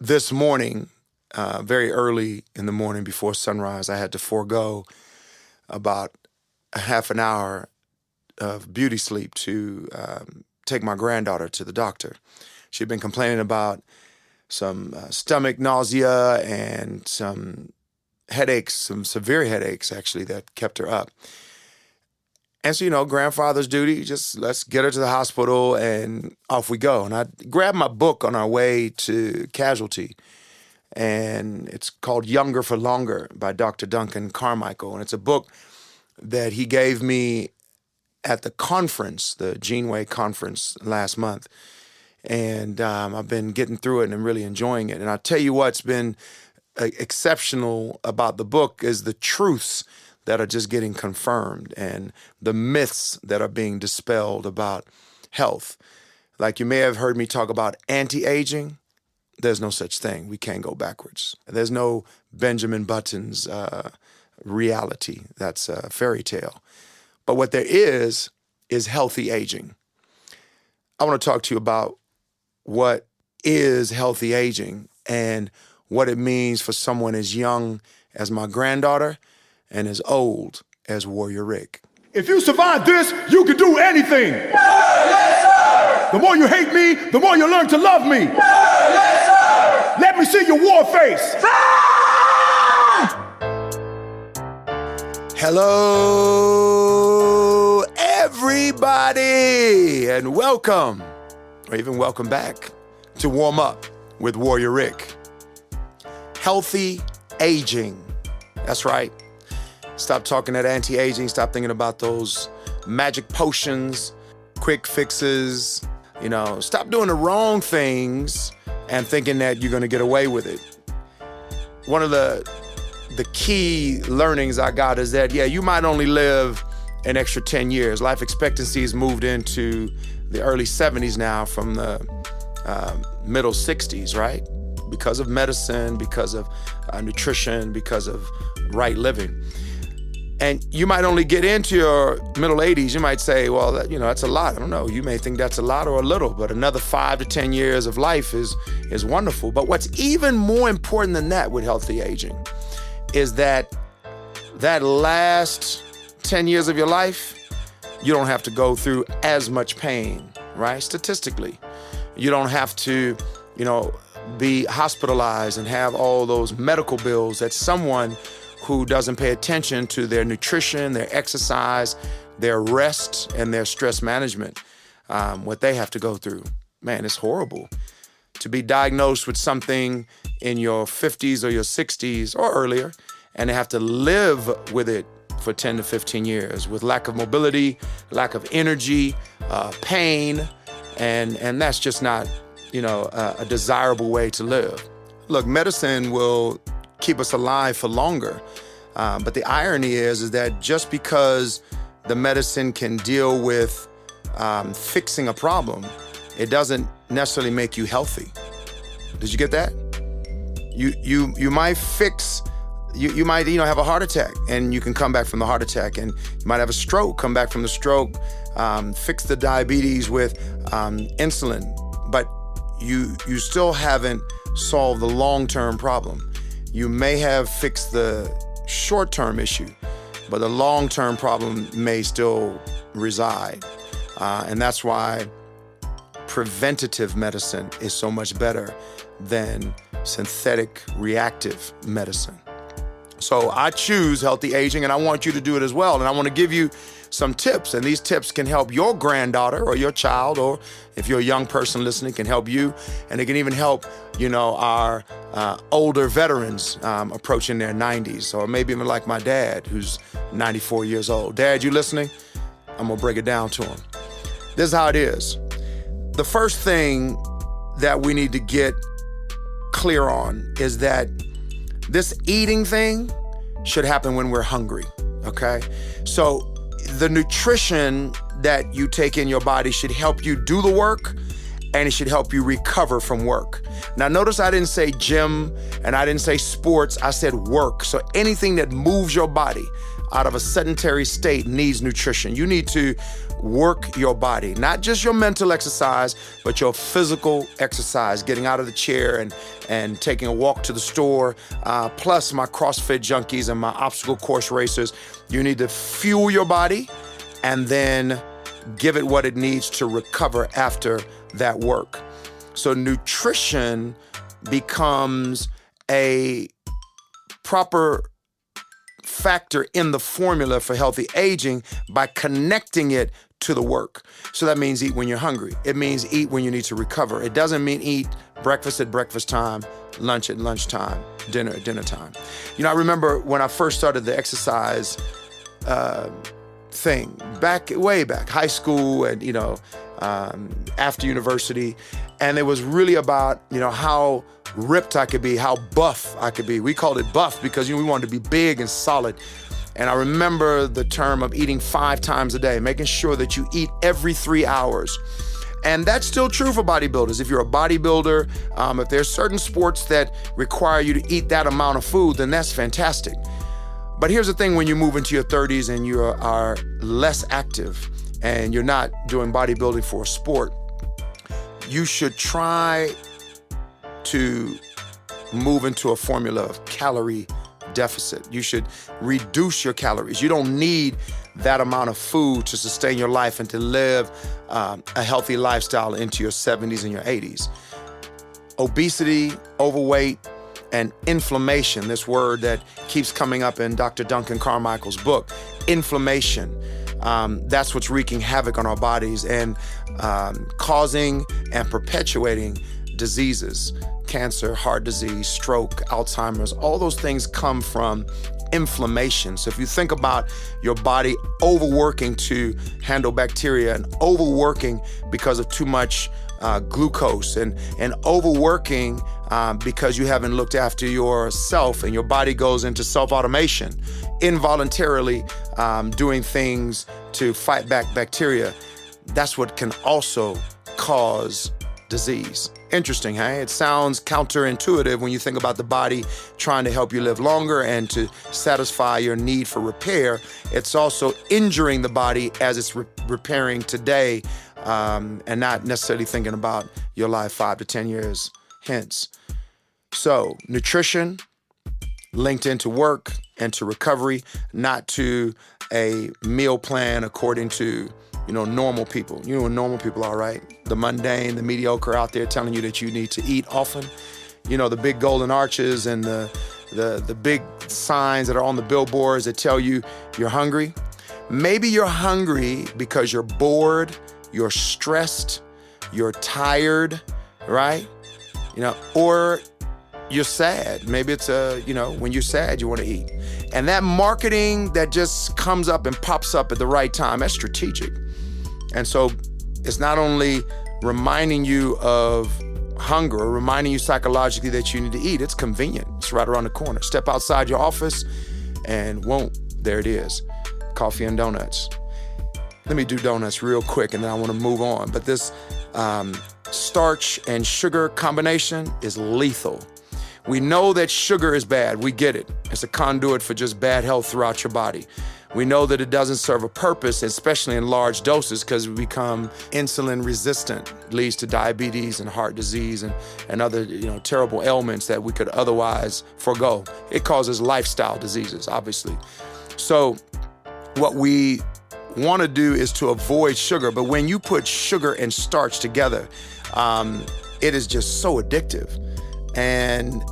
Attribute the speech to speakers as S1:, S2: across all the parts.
S1: this morning, very early in the morning before sunrise, I had to forego about a half an hour of beauty sleep to take my granddaughter to the doctor. She'd been complaining about some stomach nausea and some headaches, some severe headaches, actually, that kept her up. And so, grandfather's duty, just let's get her to the hospital and off we go. And I grabbed my book on our way to Casualty, and it's called Younger for Longer by Dr. Duncan Carmichael. And it's a book that he gave me at the conference, the Geneway conference last month. And I've been getting through it and really enjoying it. And I'll tell you what's been exceptional about the book is the truths that are just getting confirmed and the myths that are being dispelled about health. Like you may have heard me talk about anti-aging. There's no such thing. We can't go backwards. There's no Benjamin Button's reality. That's a fairy tale. But what there is healthy aging. I want to talk to you about what is healthy aging and what it means for someone as young as my granddaughter and as old as Warrior Rick.
S2: If you survive this, you can do anything. The more you hate me, the more you learn to love me. Let me see your war face.
S1: Hello, everybody, and welcome, or even welcome back to Warm Up with Warrior Rick. Healthy aging. That's right. Stop talking that anti-aging. Stop thinking about those magic potions, quick fixes. Stop doing the wrong things and thinking that you're going to get away with it. One of the key learnings I got is that, you might only live an extra 10 years. Life expectancy has moved into the early 70s now from the middle 60s, right? Because of medicine, because of nutrition, because of right living. And you might only get into your middle 80s. You might say, well, that's a lot. I don't know. You may think that's a lot or a little, but another 5 to 10 years of life is wonderful. But what's even more important than that with healthy aging is that last 10 years of your life, you don't have to go through as much pain, right? Statistically, you don't have to, be hospitalized and have all those medical bills that someone who doesn't pay attention to their nutrition, their exercise, their rest, and their stress management, what they have to go through. Man, it's horrible to be diagnosed with something in your 50s or your 60s or earlier, and to have to live with it for 10 to 15 years with lack of mobility, lack of energy, pain, and that's just not, a desirable way to live. Look, medicine will keep us alive for longer, but the irony is that just because the medicine can deal with fixing a problem, it doesn't necessarily make you healthy. Did you get that? You might fix. You might have a heart attack and you can come back from the heart attack, and you might have a stroke, come back from the stroke, fix the diabetes with insulin, but you still haven't solved the long-term problem. You may have fixed the short-term issue, but the long-term problem may still reside, and that's why preventative medicine is so much better than synthetic reactive medicine. So I choose healthy aging, and I want you to do it as well. And I want to give you some tips, and these tips can help your granddaughter or your child, or if you're a young person listening, can help you, and it can even help, our older veterans approaching their 90s, or maybe even like my dad, who's 94 years old. Dad, you listening? I'm gonna break it down to him. This is how it is. The first thing that we need to get clear on is that this eating thing should happen when we're hungry, okay? So the nutrition that you take in your body should help you do the work, and it should help you recover from work. Now notice I didn't say gym and I didn't say sports, I said work. So anything that moves your body out of a sedentary state needs nutrition. You need to work your body, not just your mental exercise, but your physical exercise, getting out of the chair and taking a walk to the store, plus my CrossFit junkies and my obstacle course racers. You need to fuel your body and then give it what it needs to recover after that work. So nutrition becomes a proper factor in the formula for healthy aging by connecting it to the work. So that means eat when you're hungry. It means eat when you need to recover. It doesn't mean eat breakfast at breakfast time, lunch at lunchtime, dinner at dinner time. You know, I remember when I first started the exercise thing, way back, high school and, after university. And it was really about, how ripped I could be, how buff I could be. We called it buff because, we wanted to be big and solid. And I remember the term of eating 5 times a day, making sure that you eat every 3 hours. And that's still true for bodybuilders. If you're a bodybuilder, if there's certain sports that require you to eat that amount of food, then that's fantastic. But here's the thing, when you move into your 30s and you are less active and you're not doing bodybuilding for a sport, you should try to move into a formula of calorie deficit. You should reduce your calories. You don't need that amount of food to sustain your life and to live a healthy lifestyle into your 70s and your 80s. Obesity, overweight, and inflammation, this word that keeps coming up in Dr. Duncan Carmichael's book, inflammation. That's what's wreaking havoc on our bodies and causing and perpetuating diseases, cancer, heart disease, stroke, Alzheimer's. All those things come from inflammation. So if you think about your body overworking to handle bacteria and overworking because of too much glucose and overworking because you haven't looked after yourself, and your body goes into self-automation, involuntarily doing things to fight back bacteria, that's what can also cause disease. Interesting, hey? It sounds counterintuitive when you think about the body trying to help you live longer and to satisfy your need for repair. It's also injuring the body as it's repairing today, and not necessarily thinking about your life 5 to 10 years hence. So nutrition linked into work and to recovery, not to a meal plan according to normal people. You know what normal people are, right? The mundane, the mediocre out there telling you that you need to eat often. The big golden arches and the big signs that are on the billboards that tell you you're hungry. Maybe you're hungry because you're bored, you're stressed, you're tired, right? Or you're sad. Maybe it's when you're sad, you want to eat. And that marketing that just comes up and pops up at the right time, that's strategic. And so it's not only reminding you of hunger, or reminding you psychologically that you need to eat, it's convenient. It's right around the corner. Step outside your office and there it is. Coffee and donuts. Let me do donuts real quick and then I want to move on. But this starch and sugar combination is lethal. We know that sugar is bad. We get it. It's a conduit for just bad health throughout your body. We know that it doesn't serve a purpose, especially in large doses, because we become insulin resistant. It leads to diabetes and heart disease and other terrible ailments that we could otherwise forego. It causes lifestyle diseases, obviously. So what we want to do is to avoid sugar. But when you put sugar and starch together, it is just so addictive. And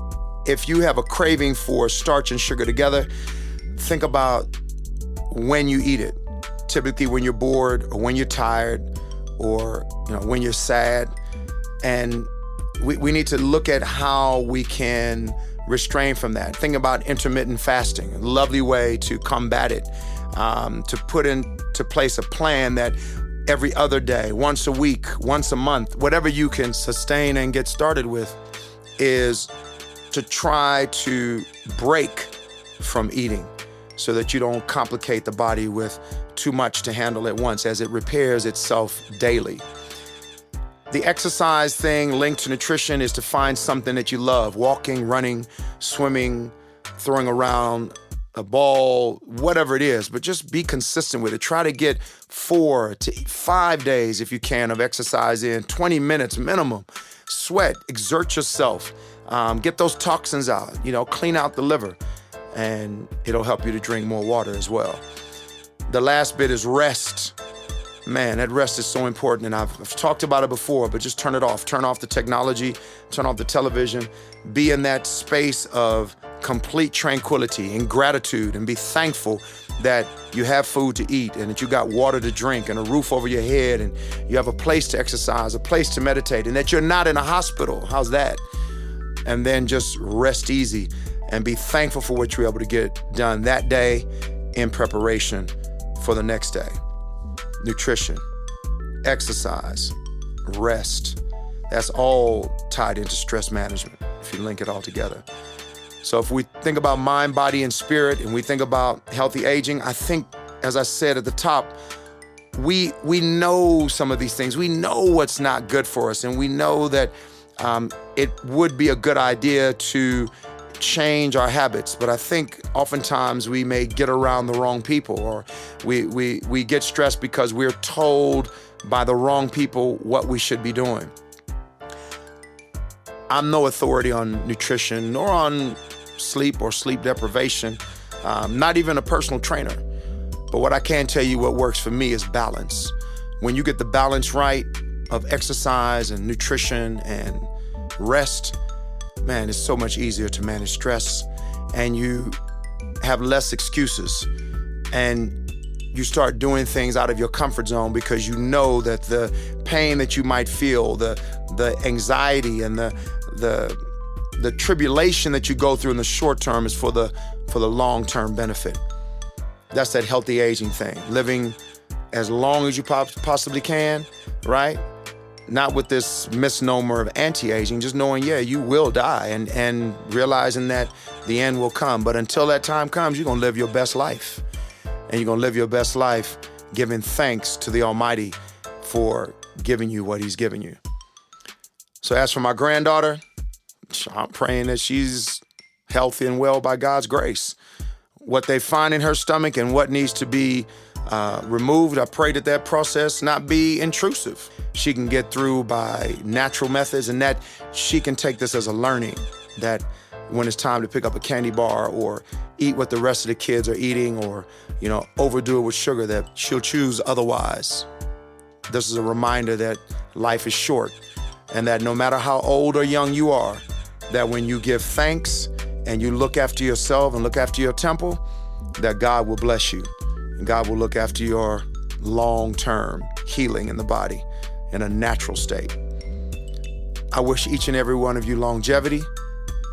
S1: if you have a craving for starch and sugar together, think about when you eat it. Typically when you're bored or when you're tired or when you're sad. And we need to look at how we can restrain from that. Think about intermittent fasting, a lovely way to combat it, to put into place a plan that every other day, once a week, once a month, whatever you can sustain and get started with, is to try to break from eating so that you don't complicate the body with too much to handle at once as it repairs itself daily. The exercise thing linked to nutrition is to find something that you love: walking, running, swimming, throwing around a ball, whatever it is, but just be consistent with it. Try to get 4 to 5 days, if you can, of exercise in, 20 minutes minimum. Sweat, exert yourself, get those toxins out, clean out the liver, and it'll help you to drink more water as well. The last bit is rest. Man, that rest is so important, and I've talked about it before, but just turn it off. Turn off the technology, turn off the television, be in that space of complete tranquility and gratitude, and be thankful that you have food to eat and that you got water to drink and a roof over your head and you have a place to exercise, a place to meditate, and that you're not in a hospital. How's that? And then just rest easy and be thankful for what you're able to get done that day in preparation for the next day. Nutrition, exercise, rest. That's all tied into stress management if you link it all together. So if we think about mind, body, and spirit, and we think about healthy aging, I think, as I said at the top, we know some of these things. We know what's not good for us, and we know that it would be a good idea to change our habits. But I think oftentimes we may get around the wrong people, or we get stressed because we're told by the wrong people what we should be doing. I'm no authority on nutrition nor on sleep or sleep deprivation, not even a personal trainer. But what I can tell you, what works for me is balance. When you get the balance right of exercise and nutrition and rest, man, it's so much easier to manage stress, and you have less excuses, and you start doing things out of your comfort zone because you know that the pain that you might feel, the anxiety and the tribulation that you go through in the short term is for the long-term benefit. That's that healthy aging thing. Living as long as you possibly can, right? Not with this misnomer of anti-aging, just knowing, you will die, and realizing that the end will come. But until that time comes, you're gonna live your best life. And you're gonna live your best life giving thanks to the Almighty for giving you what He's given you. So as for my granddaughter, I'm praying that she's healthy and well by God's grace. What they find in her stomach and what needs to be removed, I pray that process not be intrusive. She can get through by natural methods, and that she can take this as a learning, that when it's time to pick up a candy bar or eat what the rest of the kids are eating, or overdo it with sugar, that she'll choose otherwise. This is a reminder that life is short, and that no matter how old or young you are, that when you give thanks and you look after yourself and look after your temple, that God will bless you, and God will look after your long-term healing in the body in a natural state. I wish each and every one of you longevity,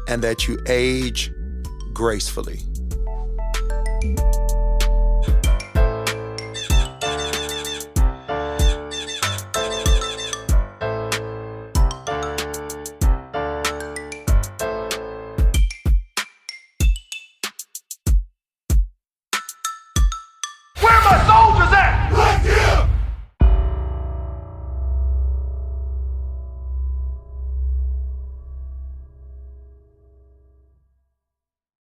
S1: and that you age gracefully.